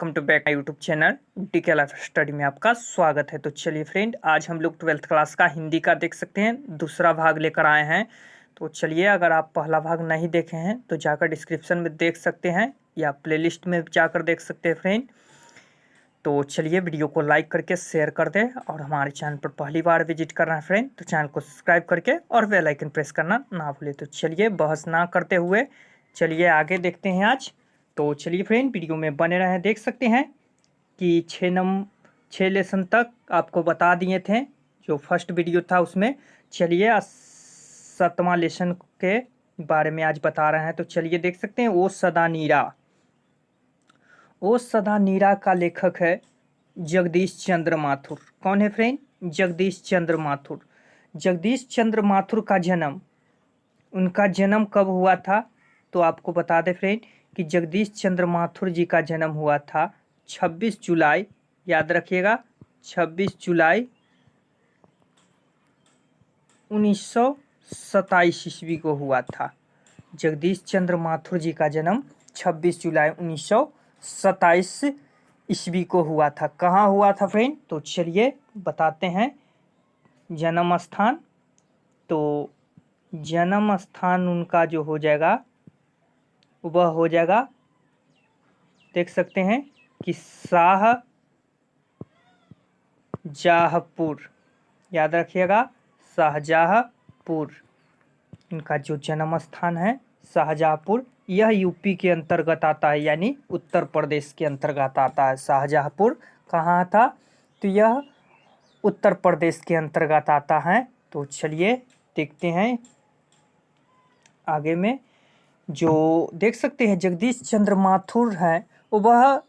Welcome to back my YouTube channel DK Life Study में आपका स्वागत है। तो चलिए फ्रेंड, आज हम लोग 12th क्लास का हिंदी का देख सकते हैं, दूसरा भाग लेकर आए हैं। तो चलिए, अगर आप पहला भाग नहीं देखे हैं तो जाकर डिस्क्रिप्शन में देख सकते हैं या प्लेलिस्ट में जाकर देख सकते हैं फ्रेंड। तो चलिए, वीडियो को लाइक करके शेयर कर दें और हमारे चैनल पर पहली बार विजिट करना है फ्रेंड तो चैनल को सब्सक्राइब करके और बेल आइकन प्रेस करना ना भूलें। तो चलिए, बहस ना करते हुए चलिए आगे देखते हैं आज। तो चलिए फ्रेंड, वीडियो में बने रहें। देख सकते हैं कि 6 लेसन तक आपको बता दिए थे, जो फर्स्ट वीडियो था उसमें। चलिए, 7वां लेसन के बारे में आज बता रहे हैं। तो चलिए देख सकते हैं, ओ सदा नीरा। ओ सदा नीरा का लेखक है जगदीश चंद्र माथुर। कौन है फ्रेंड? जगदीश चंद्र माथुर। जगदीश चंद्र माथुर का जन्म, उनका जन्म कब हुआ था? तो आपको बता दें फ्रेंड कि जगदीश चंद्र माथुर जी का जन्म हुआ था 26 जुलाई, याद रखिएगा, 26 जुलाई 1927 ईस्वी को हुआ था। जगदीश चंद्र माथुर जी का जन्म 26 जुलाई 1927 ईस्वी को हुआ था। कहाँ हुआ था फ्रेंड? तो चलिए बताते हैं जन्म स्थान। तो जन्म स्थान उनका जो हो जाएगा वह हो जाएगा, देख सकते हैं कि शाहजहाँपुर, याद रखिएगा, शाहजहाँपुर इनका जो जन्म स्थान है, शाहजहाँपुर। यह यूपी के अंतर्गत आता है, यानी उत्तर प्रदेश के अंतर्गत आता है। शाहजहाँपुर कहाँ था? तो यह उत्तर प्रदेश के अंतर्गत आता है। तो चलिए देखते हैं आगे में। जो देख सकते हैं जगदीश चंद्र माथुर है, वह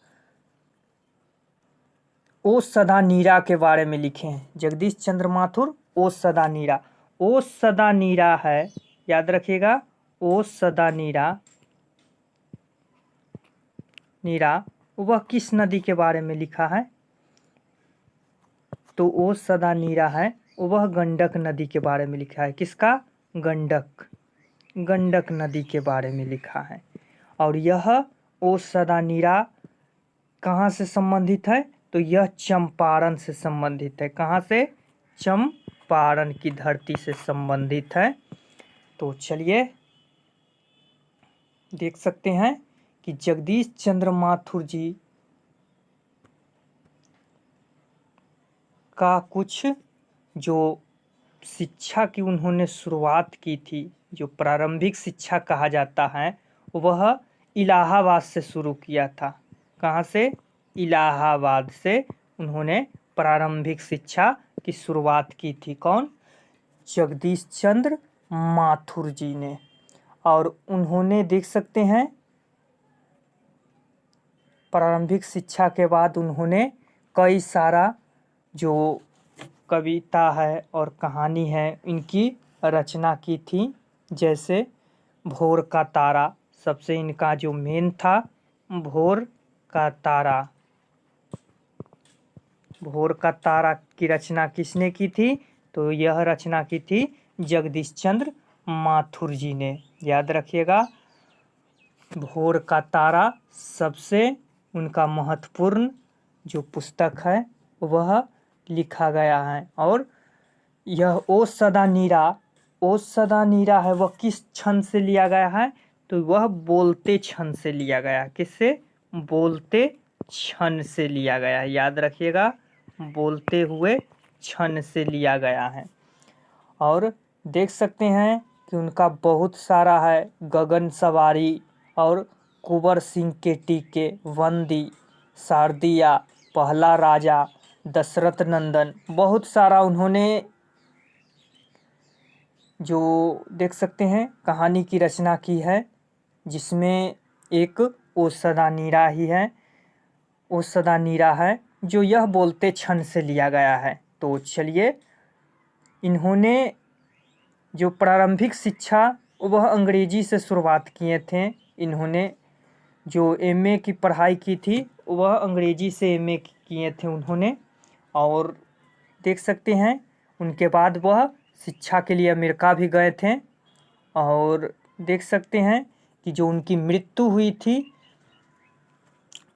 ओ सदा नीरा के बारे में लिखे हैं। जगदीश चंद्र माथुर ओ सदा नीरा। ओ सदा नीरा है, याद रखिएगा, ओ सदा नीरा वह किस नदी के बारे में लिखा है? तो ओ सदा नीरा है, वह गंडक नदी के बारे में लिखा है। किसका? गंडक नदी के बारे में लिखा है। और यह ओ सदा नीरा कहाँ से संबंधित है? तो यह चंपारण से संबंधित है। कहाँ से? चंपारण की धरती से संबंधित है। तो चलिए देख सकते हैं कि जगदीश चंद्र माथुर जी का कुछ जो शिक्षा की उन्होंने शुरुआत की थी, जो प्रारंभिक शिक्षा कहा जाता है, वह इलाहाबाद से शुरू किया था। कहाँ से? इलाहाबाद से उन्होंने प्रारंभिक शिक्षा की शुरुआत की थी। कौन? जगदीश चंद्र माथुर जी ने। और उन्होंने देख सकते हैं प्रारंभिक शिक्षा के बाद उन्होंने कई सारा जो कविता है और कहानी है इनकी रचना की थी। जैसे भोर का तारा, सबसे इनका जो मेन था, भोर का तारा। भोर का तारा की रचना किसने की थी? तो यह रचना की थी जगदीश चंद्र माथुर जी ने, याद रखिएगा। भोर का तारा सबसे उनका महत्वपूर्ण जो पुस्तक है वह लिखा गया है। और यह ओ सदा नीरा है, वह किस छंद से लिया गया है? तो वह बोलते छंद से लिया गया। किससे? बोलते छंद से लिया गया है, याद रखिएगा, बोलते हुए छंद से लिया गया है। और देख सकते हैं कि उनका बहुत सारा है, गगन सवारी और कुंवर सिंह के टीके, वंदी, शारदिया, पहला राजा, दशरथ नंदन, बहुत सारा उन्होंने जो देख सकते हैं कहानी की रचना की है, जिसमें एक ओ सदा नीरा ही है। ओ सदा नीरा है जो यह बोलते छंद से लिया गया है। तो चलिए, इन्होंने जो प्रारंभिक शिक्षा वह अंग्रेजी से शुरुआत किए थे। इन्होंने जो एमए की पढ़ाई की थी वह अंग्रेजी से एमए किए थे उन्होंने। और देख सकते हैं उनके बाद वह शिक्षा के लिए अमेरिका भी गए थे। और देख सकते हैं कि जो उनकी मृत्यु हुई थी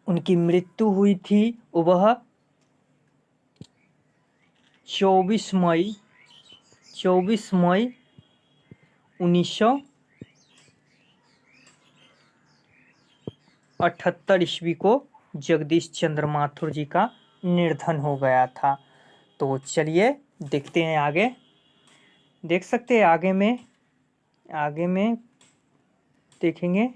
उनकी मृत्यु हुई थी वह 24 मई 1978 ईस्वी को जगदीश चंद्र माथुर जी का निर्धन हो गया था। तो चलिए देखते हैं आगे। देख सकते हैं आगे में देखेंगे।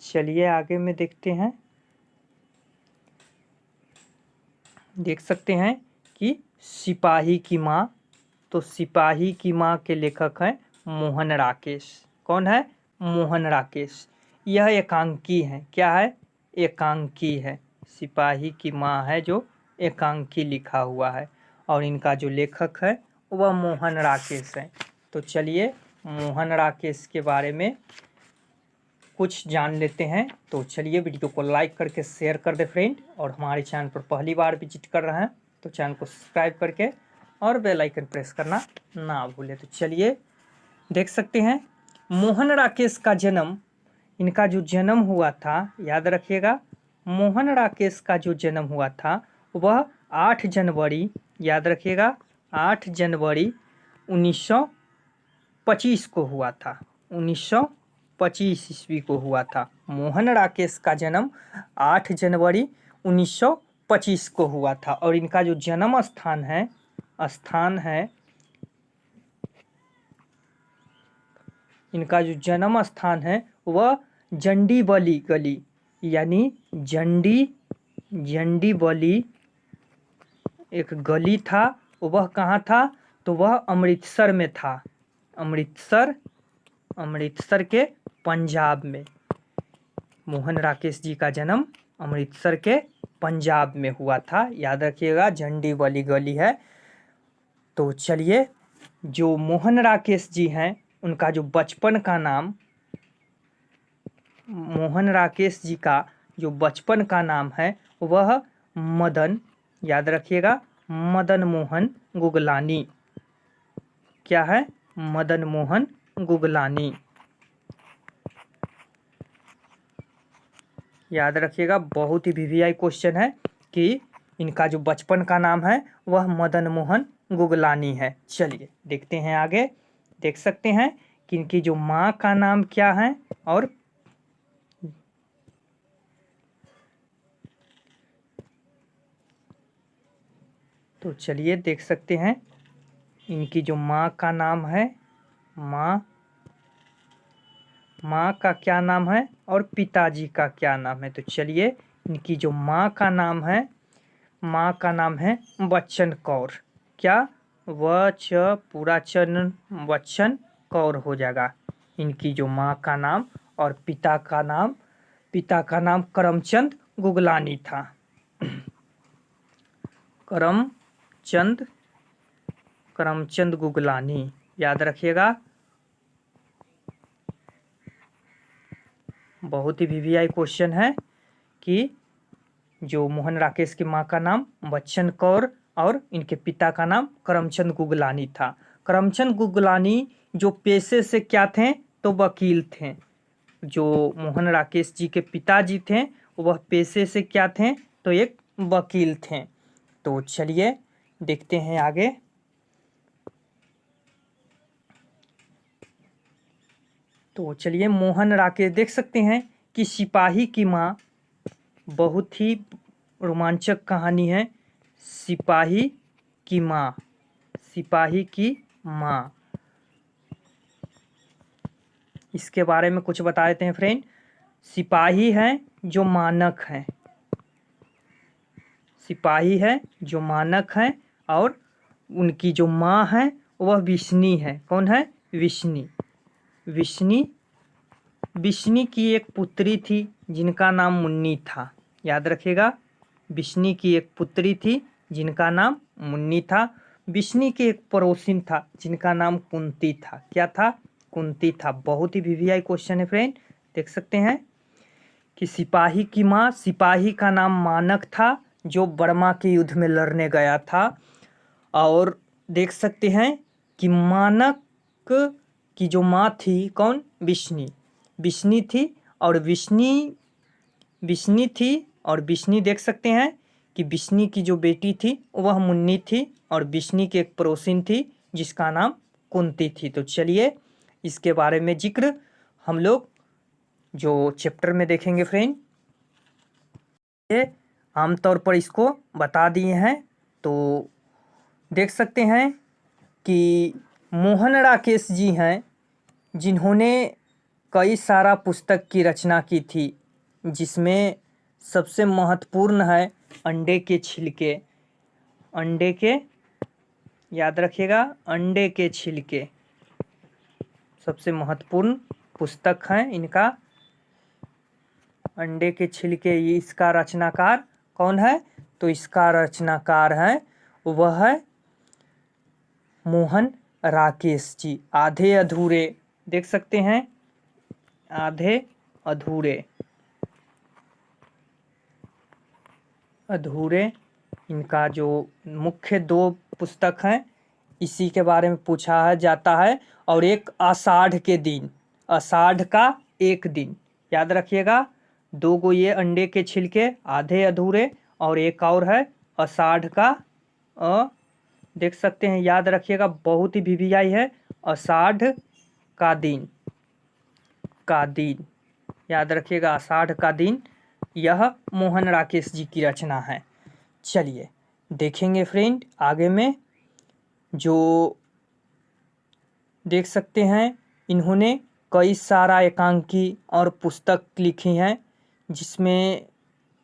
चलिए आगे में देखते हैं। देख सकते हैं कि सिपाही की माँ, तो सिपाही की माँ के लेखक हैं मोहन राकेश। कौन है? मोहन राकेश। यह एकांकी है। क्या है? एकांकी है। सिपाही की माँ है जो एकांकी लिखा हुआ है, और इनका जो लेखक है वह मोहन राकेश है। तो चलिए मोहन राकेश के बारे में कुछ जान लेते हैं। तो चलिए वीडियो को लाइक करके शेयर कर दे फ्रेंड, और हमारे चैनल पर पहली बार विजिट कर रहे हैं तो चैनल को सब्सक्राइब करके और बेल आइकन प्रेस करना ना भूलें। तो चलिए देख सकते हैं मोहन राकेश का जन्म, इनका जो जन्म हुआ था, याद रखिएगा, मोहन राकेश का जो जन्म हुआ था वह 8 जनवरी, याद रखिएगा, 8 जनवरी 1925 को हुआ था। 1925 ईस्वी को हुआ था। मोहन राकेश का जन्म 8 जनवरी 1925 को हुआ था, और इनका जो जन्म स्थान है इनका जो जन्म स्थान है वह जंडीबली गली, यानी जंडीबली एक गली था। वह कहाँ था? तो वह अमृतसर में था। अमृतसर के पंजाब में। मोहन राकेश जी का जन्म अमृतसर के पंजाब में हुआ था। याद रखिएगा जंडीबली गली है। तो चलिए जो मोहन राकेश जी हैं उनका जो बचपन का नाम, मोहन राकेश जी का जो बचपन का नाम है वह मदन, याद रखिएगा, मदन मोहन गुगलानी। क्या है? मदन मोहन गुगलानी। याद रखिएगा, बहुत ही वीवीआई क्वेश्चन है कि इनका जो बचपन का नाम है वह मदन मोहन गुगलानी है। चलिए देखते हैं आगे। देख सकते हैं कि इनकी जो माँ का नाम क्या है, और तो चलिए देख सकते हैं इनकी जो माँ का नाम है, माँ का क्या नाम है और पिताजी का क्या नाम है। तो चलिए इनकी जो माँ का नाम है बच्चन कौर। क्या? पूरा चन बच्चन कौर हो जाएगा इनकी जो माँ का नाम, और पिता का नाम करमचंद गुगलानी था। करमचंद गुगलानी, याद रखिएगा। बहुत ही वीवीआई क्वेश्चन है कि जो मोहन राकेश की माँ का नाम बच्चन कौर और इनके पिता का नाम करमचंद गुगलानी था। करमचंद गुगलानी जो पेशे से क्या थे? तो वकील थे। जो मोहन राकेश जी के पिताजी थे वह पेशे से क्या थे? तो एक वकील थे। तो चलिए देखते हैं आगे। तो चलिए मोहन राकेश, देख सकते हैं कि सिपाही की माँ, बहुत ही रोमांचक कहानी है। सिपाही की माँ इसके बारे में कुछ बता देते हैं फ्रेंड। सिपाही हैं जो मानक हैं, और उनकी जो माँ है वह विष्णी है। कौन है? विष्णी की एक पुत्री थी जिनका नाम मुन्नी था। याद रखिएगा, विष्णी की एक पुत्री थी जिनका नाम मुन्नी था। विष्णी के एक पड़ोसिन था जिनका नाम कुंती था। क्या था? कुंती था। बहुत ही वीवीआई क्वेश्चन है फ्रेंड। देख सकते हैं कि सिपाही की माँ, सिपाही का नाम मानक था जो बर्मा के युद्ध में लड़ने गया था। और देख सकते हैं कि मानक की जो माँ थी कौन, बिश्नी, बिश्नी थी। और बिश्नी थी और बिश्नी देख सकते हैं कि बिश्नी की जो बेटी थी वह मुन्नी थी और बिश्नी की एक पड़ोसिन थी जिसका नाम कुंती थी। तो चलिए इसके बारे में जिक्र हम लोग जो चैप्टर में देखेंगे फ्रेंड। ये आमतौर पर इसको बता दिए हैं। तो देख सकते हैं कि मोहन राकेश जी हैं जिन्होंने कई सारा पुस्तक की रचना की थी, जिसमें सबसे महत्वपूर्ण है अंडे के छिलके। अंडे के, याद रखिएगा, अंडे के छिलके सबसे महत्वपूर्ण पुस्तक है इनका। अंडे के छिलके, ये इसका रचनाकार कौन है, तो इसका रचनाकार है वह है मोहन राकेश जी। आधे अधूरे देख सकते हैं, आधे अधूरे, अधूरे इनका जो मुख्य दो पुस्तक हैं इसी के बारे में पूछा जाता है। और एक आषाढ़ के दिन, आषाढ़ का एक दिन, याद रखिएगा। दो गो ये अंडे के छिलके आधे अधूरे, और एक और है आषाढ़ का देख सकते हैं, याद रखिएगा, बहुत ही वीवीआई है, आषाढ़ का दिन, का दिन, याद रखिएगा, आषाढ़ का दिन। यह मोहन राकेश जी की रचना है। चलिए देखेंगे फ्रेंड आगे में। जो देख सकते हैं इन्होंने कई सारा एकांकी और पुस्तक लिखी हैं जिसमें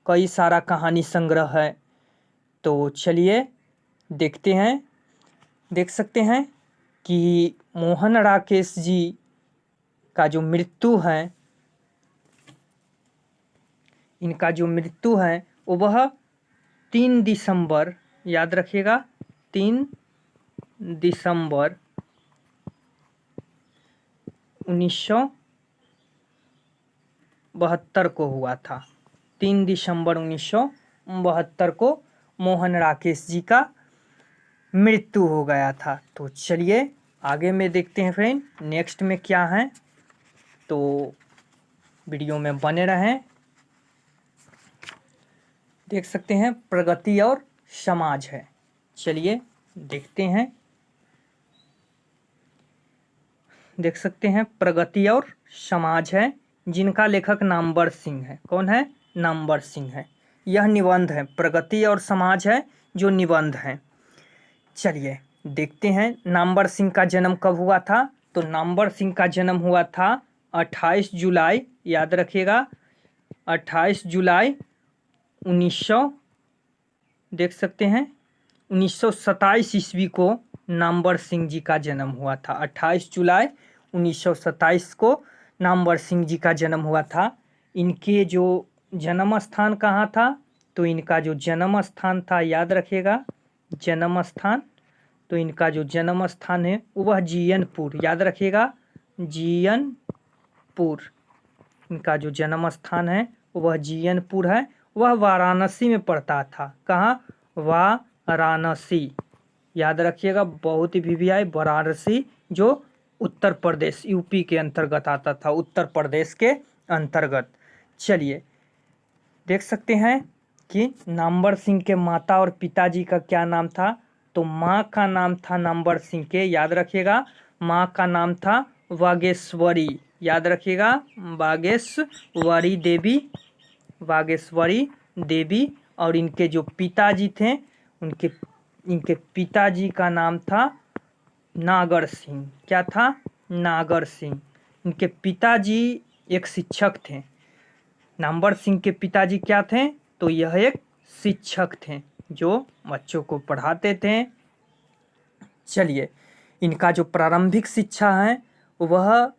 कई सारा कहानी संग्रह है। तो चलिए देखते हैं। देख सकते हैं कि मोहन राकेश जी का जो मृत्यु है, इनका जो मृत्यु है वह 3 दिसंबर, याद रखिएगा, 3 दिसंबर 1972 को हुआ था। 3 दिसंबर 1972 को मोहन राकेश जी का मृत्यु हो गया था। तो चलिए आगे में देखते हैं फ्रेंड नेक्स्ट में क्या है। तो वीडियो में बने रहें। देख सकते हैं प्रगति और समाज है। चलिए देखते हैं। देख सकते हैं प्रगति और समाज है, जिनका लेखक नामवर सिंह है। कौन है, नामवर सिंह है। यह निबंध है, प्रगति और समाज है जो निबंध है। चलिए देखते हैं नामवर सिंह का जन्म कब हुआ था। तो नामवर सिंह का जन्म हुआ था 28 जुलाई, याद रखिएगा, 28 जुलाई 1900, देख सकते हैं 1927 ईस्वी को नामवर सिंह जी का जन्म हुआ था। 28 जुलाई 1927 को नामवर सिंह जी का जन्म हुआ था। इनके जो जन्म स्थान कहाँ था, तो इनका जो जन्म स्थान था, याद रखिएगा, जन्म स्थान, तो इनका जो जन्म स्थान है वह जीयनपुर, याद रखिएगा, जीयनपुर। इनका जो जन्म स्थान है वह जीयनपुर है। वह वाराणसी में पड़ता था। कहाँ, वाराणसी, याद रखिएगा, बहुत ही वीवीआई, वाराणसी, जो उत्तर प्रदेश, यूपी के अंतर्गत आता था, उत्तर प्रदेश के अंतर्गत। चलिए देख सकते हैं कि नामवर सिंह के माता और पिताजी का क्या नाम था। तो माँ का नाम था नामवर सिंह के, याद रखिएगा, माँ का नाम था वागेश्वरी, याद रखिएगा, वागेश्वरी देवी, वागेश्वरी देवी। और इनके जो पिताजी थे, इनके पिताजी का नाम था नागर सिंह। क्या था, नागर सिंह। इनके पिताजी एक शिक्षक थे। नामवर सिंह के पिताजी क्या थे, तो यह एक शिक्षक थे जो बच्चों को पढ़ाते थे। चलिए इनका जो प्रारंभिक शिक्षा है वह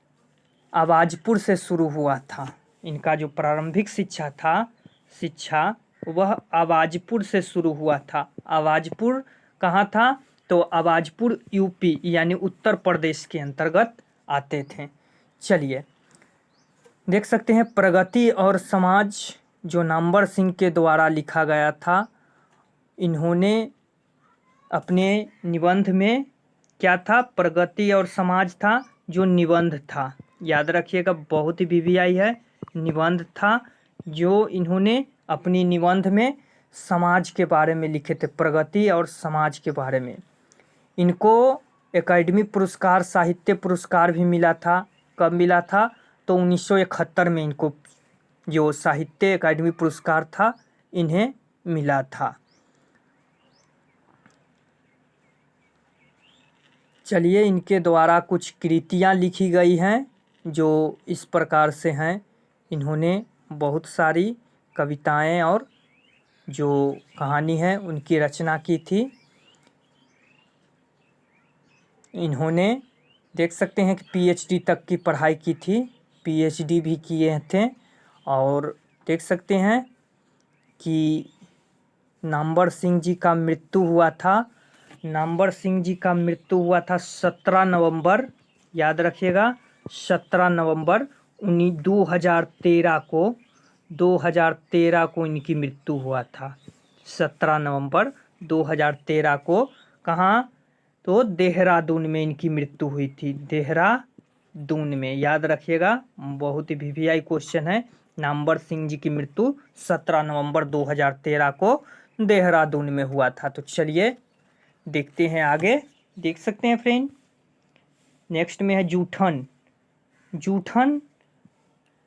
आवाजपुर से शुरू हुआ था। इनका जो प्रारंभिक शिक्षा वह आवाजपुर से शुरू हुआ था। आवाजपुर कहाँ था, तो आवाजपुर यूपी यानी उत्तर प्रदेश के अंतर्गत आते थे। चलिए देख सकते हैं प्रगति और समाज जो नामवर सिंह के द्वारा लिखा गया था इन्होंने अपने निबंध में क्या था, प्रगति और समाज था जो निबंध था, याद रखिएगा, बहुत ही वीवीआई है, निबंध था जो इन्होंने अपनी निबंध में समाज के बारे में लिखे थे, प्रगति और समाज के बारे में। इनको एकेडमी पुरस्कार, साहित्य पुरस्कार भी मिला था। कब मिला था? तो 1971 में इनको जो साहित्य एकेडमी पुरस्कार था इन्हें मिला था। चलिए, इनके द्वारा कुछ कृतियाँ लिखी गई हैं जो इस प्रकार से हैं। इन्होंने बहुत सारी कविताएं और जो कहानी है उनकी रचना की थी। इन्होंने देख सकते हैं कि पीएचडी तक की पढ़ाई की थी, पीएचडी भी किए थे। और देख सकते हैं कि नामवर सिंह जी का मृत्यु हुआ था। नामवर सिंह जी का मृत्यु हुआ था 17 नवंबर, याद रखिएगा, 17 नवंबर 2013 को इनकी मृत्यु हुआ था। 17 नवंबर 2013 को कहाँ? तो देहरादून में इनकी मृत्यु हुई थी, देहरादून में, याद रखिएगा, बहुत ही वीवीआई क्वेश्चन है। नामवर सिंह जी की मृत्यु 17 नवंबर 2013 को देहरादून में हुआ था। तो चलिए देखते हैं आगे। देख सकते हैं फ्रेंड, नेक्स्ट में है जूठन।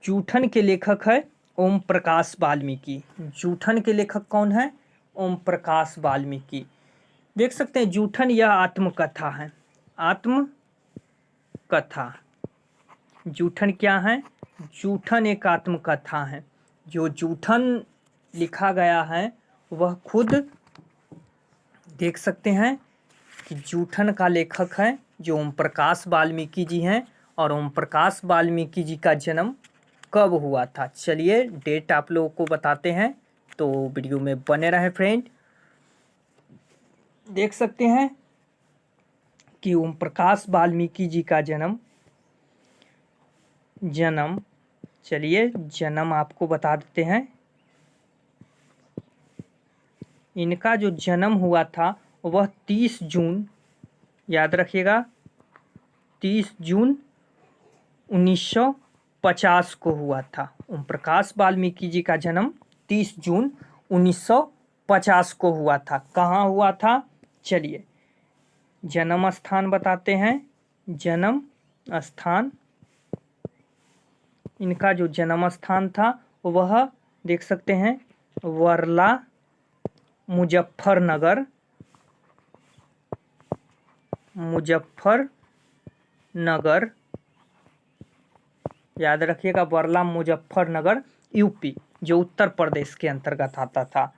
जूठन के लेखक है ओम प्रकाश वाल्मीकि। जूठन के लेखक कौन है? ओम प्रकाश वाल्मीकि। देख सकते हैं जूठन यह आत्मकथा है, आत्मकथा। जूठन क्या है? जूठन एक आत्मकथा है। जो जूठन लिखा गया है वह खुद देख सकते हैं कि जूठन का लेखक है जो ओम प्रकाश वाल्मीकि जी हैं। और ओम प्रकाश वाल्मीकि जी का जन्म कब हुआ था? चलिए डेट आप लोगों को बताते हैं, तो वीडियो में बने रहे फ्रेंड। देख सकते हैं कि ओम प्रकाश वाल्मीकि जी का जन्म चलिए जन्म आपको बता देते हैं। इनका जो जन्म हुआ था वह 30 जून, याद रखिएगा, 30 जून 1950 को हुआ था। ओम प्रकाश वाल्मीकि जी का जन्म 30 जून 1950 को हुआ था। कहाँ हुआ था? चलिए जन्म स्थान बताते हैं। जन्म स्थान, इनका जो जन्म स्थान था वह देख सकते हैं वर्ला, मुजफ्फरनगर, याद रखिएगा, वर्ला मुजफ्फरनगर, यूपी, जो उत्तर प्रदेश के अंतर्गत आता था।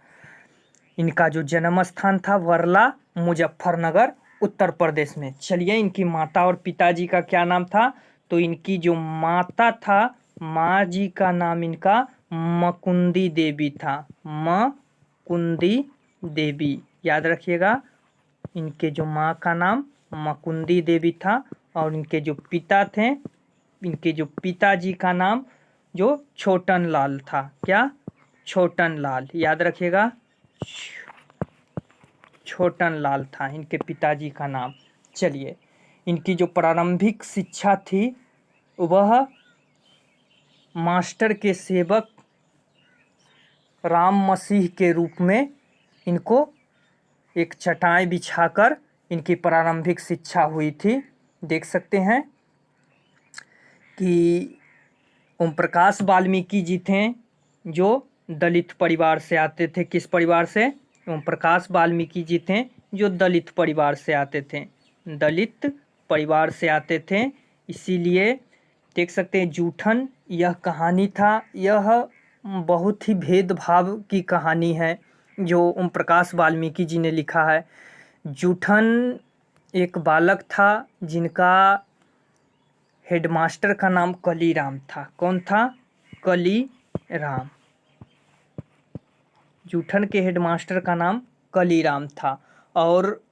इनका जो जन्म स्थान था वर्ला, मुजफ्फरनगर, उत्तर प्रदेश में। चलिए इनकी माता और पिताजी का क्या नाम था? तो इनकी जो माता था, माँ जी का नाम इनका मकुंदी देवी था, मकुंदी देवी, याद रखिएगा। इनके जो माँ का नाम मकुंदी देवी था और इनके जो पिता थे, इनके जो पिताजी का नाम जो छोटन लाल था। क्या? छोटन लाल, याद रखिएगा, छोटन लाल था इनके पिताजी का नाम। चलिए इनकी जो प्रारंभिक शिक्षा थी वह मास्टर के सेवक राम मसीह के रूप में इनको एक चटाई बिछाकर इनकी प्रारंभिक शिक्षा हुई थी। देख सकते हैं कि ओम प्रकाश वाल्मीकि जी थे जो दलित परिवार से आते थे। किस परिवार से? ओम प्रकाश वाल्मीकि जी थे जो दलित परिवार से आते थे, दलित परिवार से आते थे। इसीलिए देख सकते हैं जूठन यह कहानी था, यह बहुत ही भेदभाव की कहानी है जो ओम प्रकाश वाल्मीकि जी ने लिखा है। जूठन एक बालक था जिनका हेडमास्टर का नाम कलीराम था। कौन था? कलीराम। जूठन के हेडमास्टर का नाम कलीराम था। और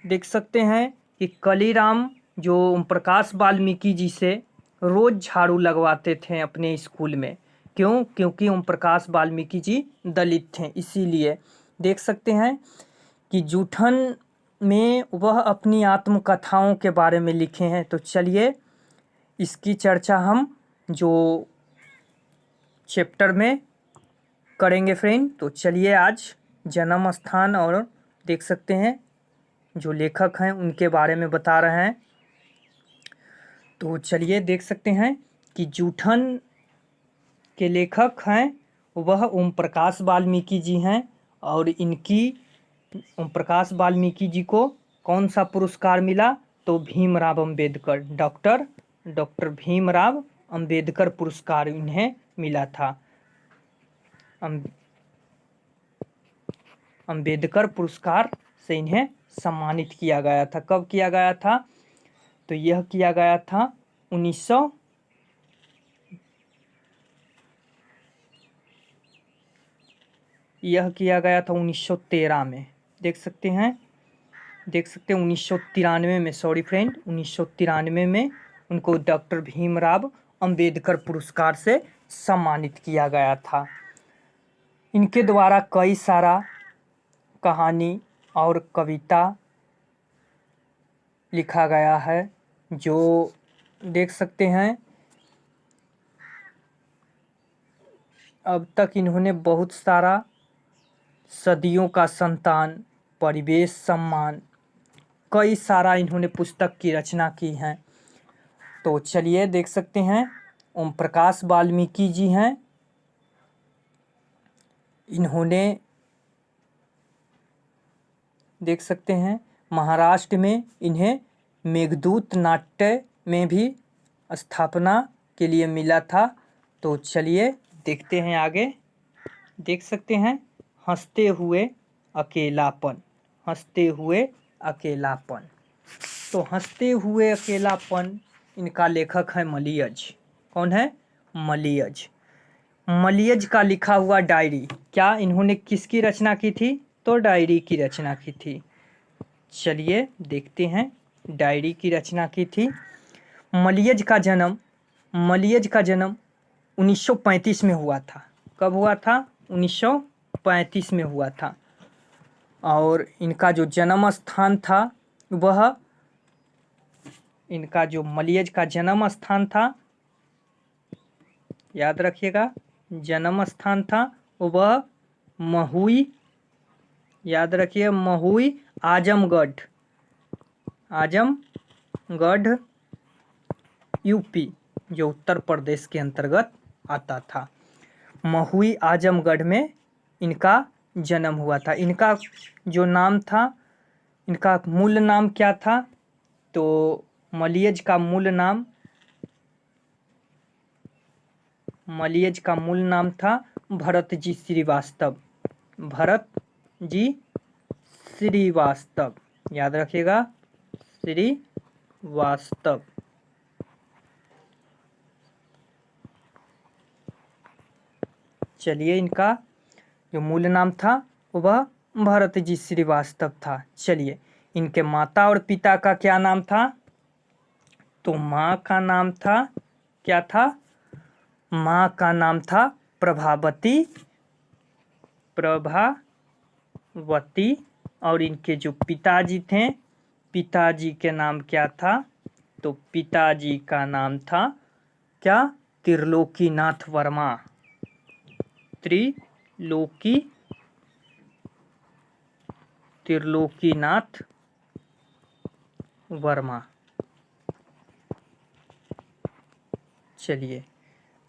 देख सकते हैं कि कलीराम जो ओम प्रकाश वाल्मीकि जी से रोज झाड़ू लगवाते थे अपने स्कूल में। क्यों? क्योंकि ओम प्रकाश वाल्मीकि जी दलित थे, इसीलिए देख सकते हैं कि जूठन में वह अपनी आत्मकथाओं के बारे में लिखे हैं। तो चलिए इसकी चर्चा हम जो चैप्टर में करेंगे फ्रेंड। तो चलिए आज जन्म स्थान और देख सकते हैं जो लेखक हैं उनके बारे में बता रहे हैं। तो चलिए देख सकते हैं कि जूठन के लेखक हैं वह ओम प्रकाश वाल्मीकि जी हैं। और इनकी ओम प्रकाश वाल्मीकि जी को कौन सा पुरस्कार मिला? तो भीमराव अंबेडकर, डॉक्टर भीमराव अंबेडकर पुरस्कार इन्हें मिला था। अंबेडकर पुरस्कार से इन्हें सम्मानित किया गया था। कब किया गया था? तो यह किया गया था 1913 में। देख सकते हैं 1993 में, सॉरी फ्रेंड, 1993 में उनको डॉक्टर भीमराव अंबेडकर पुरस्कार से सम्मानित किया गया था। इनके द्वारा कई सारा कहानी और कविता लिखा गया है जो देख सकते हैं अब तक इन्होंने बहुत सारा सदियों का संतान, परिवेश सम्मान, कई सारा इन्होंने पुस्तक की रचना की है। तो चलिए देख सकते हैं ओम प्रकाश वाल्मीकि जी हैं। इन्होंने देख सकते हैं महाराष्ट्र में इन्हें मेघदूत नाट्य में भी स्थापना के लिए मिला था। तो चलिए देखते हैं आगे। देख सकते हैं हंसते हुए अकेलापन, हंसते हुए अकेलापन। तो हंसते हुए अकेलापन इनका लेखक है मलियज। कौन है? मलियज। मलियज का लिखा हुआ डायरी, क्या इन्होंने किसकी रचना की थी? तो डायरी की रचना की थी। चलिए देखते हैं डायरी की रचना की थी। मलियज का जन्म 1935 में हुआ था। कब हुआ था? 1935 में हुआ था। और इनका जो जन्म स्थान था वह, इनका जो मलियज का जन्म स्थान था, याद रखिएगा, जन्म स्थान था वह महुई, याद रखिए महुई, आजमगढ़ यूपी, जो उत्तर प्रदेश के अंतर्गत आता था। महुई आजमगढ़ में इनका जन्म हुआ था। इनका जो नाम था, इनका मूल नाम क्या था? तो मलियज का मूल नाम था भरत जी श्रीवास्तव। भरत जी श्रीवास्तव, याद रखिएगा, श्रीवास्तव। चलिए इनका जो मूल नाम था वह भरत जी श्रीवास्तव था। चलिए इनके माता और पिता का क्या नाम था? तो माँ का नाम था, क्या था? माँ का नाम था प्रभावती, और इनके जो पिताजी थे, पिताजी के नाम क्या था? तो पिताजी का नाम था क्या? त्रिलोकीनाथ वर्मा। त्रिलोकीनाथ वर्मा। चलिए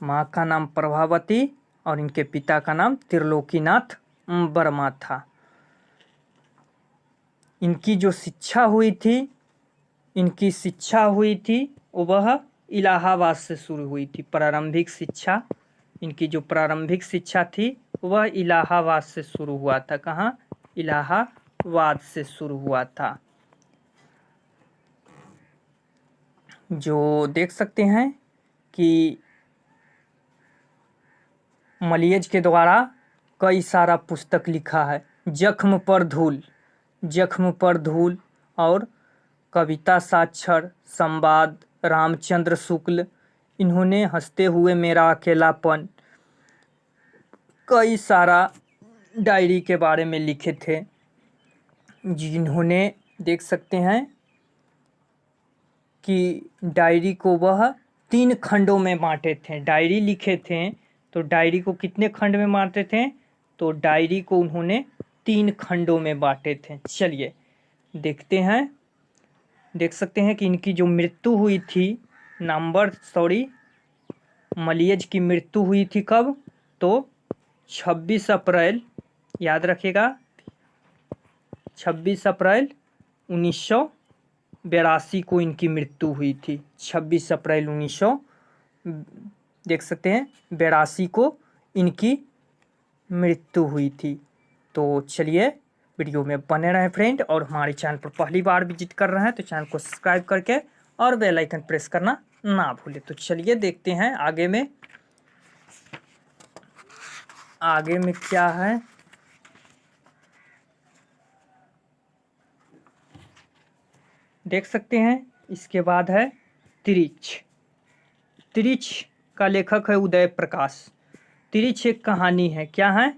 माँ का नाम प्रभावती और इनके पिता का नाम त्रिलोकीनाथ वर्मा था। इनकी जो शिक्षा हुई थी वह इलाहाबाद से शुरू हुई थी। प्रारंभिक शिक्षा, इनकी जो प्रारंभिक शिक्षा थी वह इलाहाबाद से शुरू हुआ था। कहाँ? इलाहाबाद से शुरू हुआ था। जो देख सकते हैं कि मलियज के द्वारा कई सारा पुस्तक लिखा है। जख्म पर धूल और कविता साक्षर, संवाद, रामचंद्र शुक्ल, इन्होंने हंसते हुए मेरा अकेलापन, कई सारा डायरी के बारे में लिखे थे, जिन्होंने देख सकते हैं कि डायरी को वह 3 खंडों में बांटे थे। डायरी लिखे थे तो डायरी को कितने खंड में बांटे थे? तो डायरी को उन्होंने 3 खंडों में बांटे थे। चलिए देखते हैं। देख सकते हैं कि इनकी जो मृत्यु हुई थी, मलियज की मृत्यु हुई थी कब? तो 26 अप्रैल, याद रखिएगा, 26 अप्रैल 1982 को इनकी मृत्यु हुई थी। 26 अप्रैल 1900 देख सकते हैं 82 को इनकी मृत्यु हुई थी। तो चलिए वीडियो में बने रहें फ्रेंड, और हमारे चैनल पर पहली बार विजिट कर रहे हैं तो चैनल को सब्सक्राइब करके और बेल आइकन प्रेस करना ना भूलें। तो चलिए देखते हैं आगे में क्या है। देख सकते हैं इसके बाद है तिरिच। तिरिच का लेखक है उदय प्रकाश। तिरिच एक कहानी है। क्या है?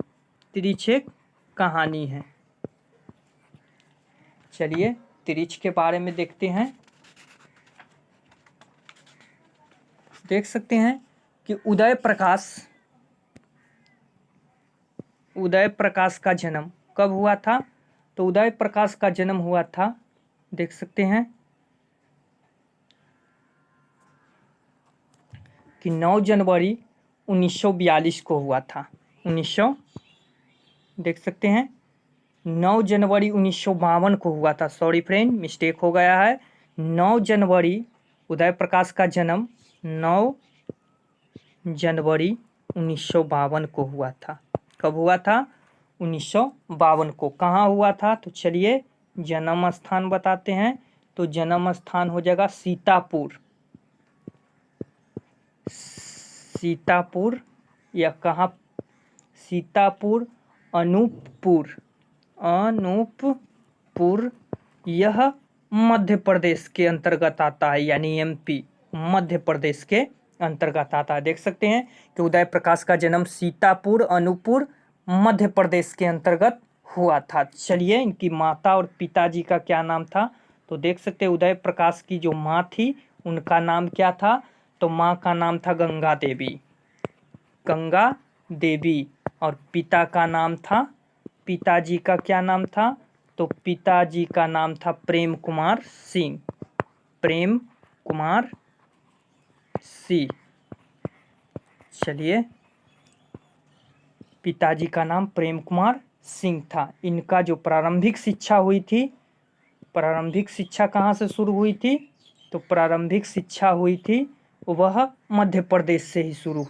तिरिच एक कहानी है। चलिए तिरिच के बारे में देखते हैं। देख सकते हैं कि उदय प्रकाश का जन्म कब हुआ था? तो उदय प्रकाश का जन्म हुआ था, देख सकते हैं कि 9 जनवरी 1942 को हुआ था। देख सकते हैं 9 जनवरी 1952 को हुआ था। सॉरी फ्रेंड, मिस्टेक हो गया है। 9 जनवरी उदय प्रकाश का जन्म 9 जनवरी 1952 को हुआ था। कब हुआ था? 1952 को। कहाँ हुआ था? तो चलिए जन्म स्थान बताते हैं। तो जन्म स्थान हो जाएगा सीतापुर या कहाँ? सीतापुर, अनूपपुर यह मध्य प्रदेश के अंतर्गत आता है, यानी एमपी मध्य प्रदेश के अंतर्गत आता है। देख सकते हैं कि उदय प्रकाश का जन्म सीतापुर, अनूपपुर मध्य प्रदेश के अंतर्गत हुआ था। चलिए इनकी माता और पिताजी का क्या नाम था? तो देख सकते हैं उदय प्रकाश की जो माँ थी उनका नाम क्या था? तो माँ का नाम था गंगा देवी, और पिता का नाम था, पिताजी का क्या नाम था? तो पिताजी का नाम था प्रेम कुमार सिंह। चलिए पिताजी का नाम प्रेम कुमार सिंह था। इनका जो प्रारंभिक शिक्षा हुई थी, प्रारंभिक शिक्षा कहाँ से शुरू हुई थी? तो प्रारंभिक शिक्षा हुई थी वह मध्य प्रदेश से ही शुरू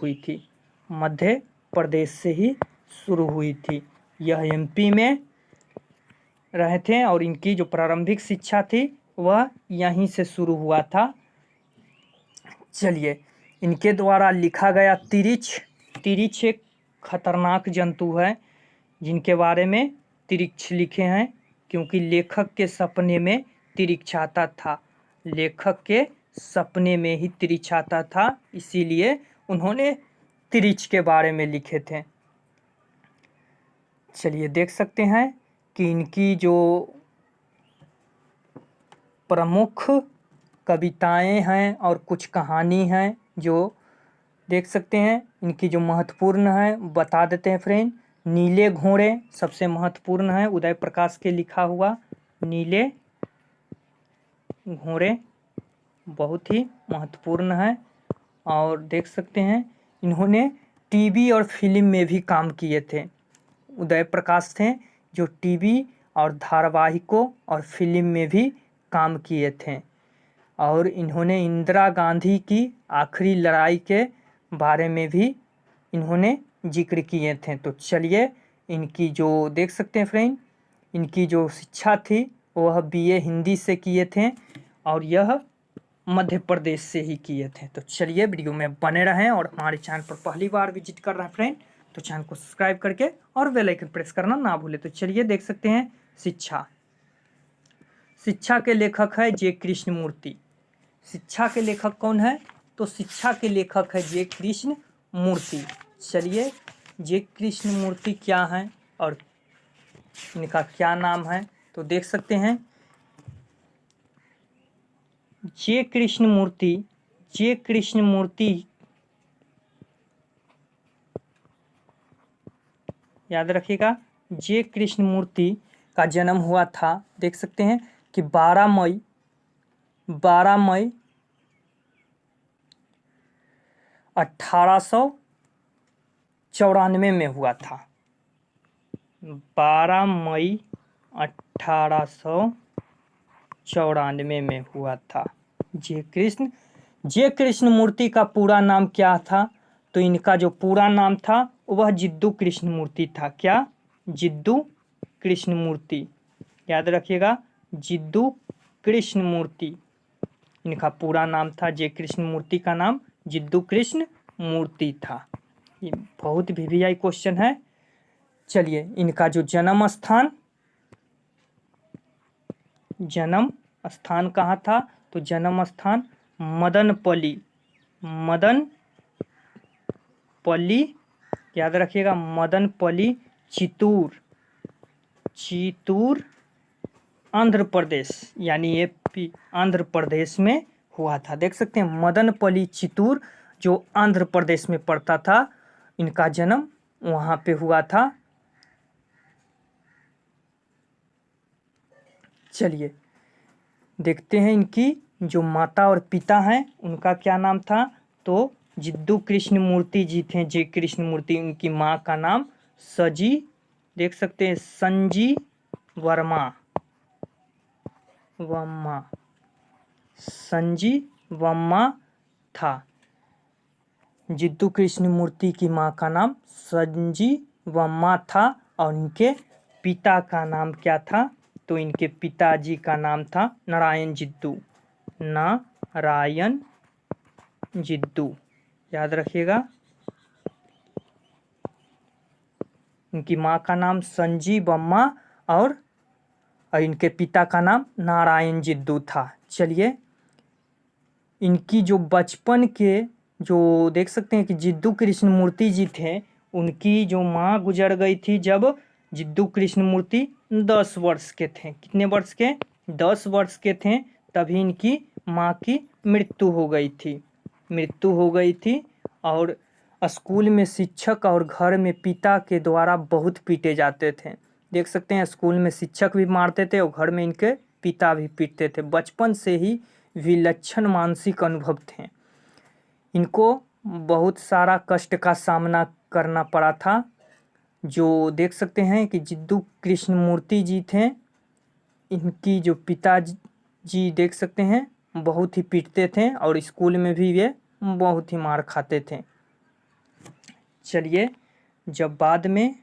हुई थी। यह एमपी में रहे थे और इनकी जो प्रारंभिक शिक्षा थी वह यहीं से शुरू हुआ था। चलिए इनके द्वारा लिखा गया तिरिच एक खतरनाक जंतु है, जिनके बारे में तिरिच लिखे हैं, क्योंकि लेखक के सपने में तिरिच आता था। लेखक के सपने में ही तिरिच आता था, इसीलिए उन्होंने तिरिच के बारे में लिखे थे। चलिए देख सकते हैं कि इनकी जो प्रमुख कविताएं हैं और कुछ कहानी हैं जो देख सकते हैं, इनकी जो महत्वपूर्ण है बता देते हैं फ्रेंड। नीले घोड़े सबसे महत्वपूर्ण है, उदय प्रकाश के लिखा हुआ नीले घोड़े बहुत ही महत्वपूर्ण है। और देख सकते हैं इन्होंने टीवी और फिल्म में भी काम किए थे। उदय प्रकाश थे जो टीवी और धारावाहिकों और फिल्म में भी काम किए थे। और इन्होंने इंदिरा गांधी की आखिरी लड़ाई के बारे में भी इन्होंने जिक्र किए थे। तो चलिए इनकी जो देख सकते हैं फ्रेंड, इनकी जो शिक्षा थी वह बीए हिंदी से किए थे और यह मध्य प्रदेश से ही किए थे। तो चलिए वीडियो में बने रहें, और हमारे चैनल पर पहली बार विजिट कर रहे हैं फ्रेंड तो चैनल को सब्सक्राइब करके और बेल आइकन प्रेस करना ना भूलें। तो चलिए देख सकते हैं शिक्षा के लेखक है जे कृष्णमूर्ति। शिक्षा के लेखक कौन है? तो शिक्षा के लेखक है जे कृष्णमूर्ति। चलिए जे कृष्णमूर्ति क्या हैं और इनका क्या नाम है, तो देख सकते हैं जे कृष्ण मूर्ति याद रखिएगा, जे कृष्ण मूर्ति का जन्म हुआ था, देख सकते हैं कि 12 मई 1894 में हुआ था। 12 मई 1894 में हुआ था। जे कृष्ण मूर्ति का पूरा नाम क्या था, तो इनका जो पूरा नाम था वह जिद्दू कृष्ण मूर्ति था। क्या? जिद्दू कृष्ण मूर्ति, याद रखिएगा, जिद्दू कृष्ण मूर्ति इनका पूरा नाम था। जे कृष्ण मूर्ति का नाम जिद्दू कृष्ण मूर्ति था। ये बहुत वीवीआई क्वेश्चन है। चलिए, इनका जो जन्म स्थान कहाँ था, तो जन्म स्थान मदनपल्ली, याद रखिएगा, मदनपल्ली चित्तूर आंध्र प्रदेश, यानी एपी आंध्र प्रदेश में हुआ था। देख सकते हैं मदनपल्ली चित्तूर जो आंध्र प्रदेश में पड़ता था, इनका जन्म वहाँ पे हुआ था। चलिए देखते हैं इनकी जो माता और पिता हैं उनका क्या नाम था, तो जिद्दू कृष्ण मूर्ति जी थे, जे कृष्ण मूर्ति। उनकी माँ का नाम देख सकते हैं संजी वर्मा था। जिद्दू कृष्ण मूर्ति की माँ का नाम संजीवम्मा था और इनके पिता का नाम क्या था, तो इनके पिताजी का नाम था नारायण जिद्दू, याद रखिएगा। इनकी माँ का नाम संजीवम्मा और इनके पिता का नाम नारायण जिद्दू था। चलिए, इनकी जो बचपन के जो देख सकते हैं कि जिद्दू कृष्ण मूर्ति जी थे, उनकी जो माँ गुजर गई थी जब जिद्दू कृष्ण मूर्ति 10 वर्ष के थे। कितने वर्ष के? 10 वर्ष के थे, तभी इनकी माँ की मृत्यु हो गई थी। और स्कूल में शिक्षक और घर में पिता के द्वारा बहुत पीटे जाते थे। देख सकते हैं स्कूल में शिक्षक भी मारते थे और घर में इनके पिता भी पीटते थे। बचपन से ही विलक्षण मानसिक अनुभव थे। इनको बहुत सारा कष्ट का सामना करना पड़ा था। जो देख सकते हैं कि जिद्दू कृष्ण मूर्ति जी थे, इनकी जो पिताजी देख सकते हैं बहुत ही पीटते थे और स्कूल में भी ये बहुत ही मार खाते थे। चलिए, जब बाद में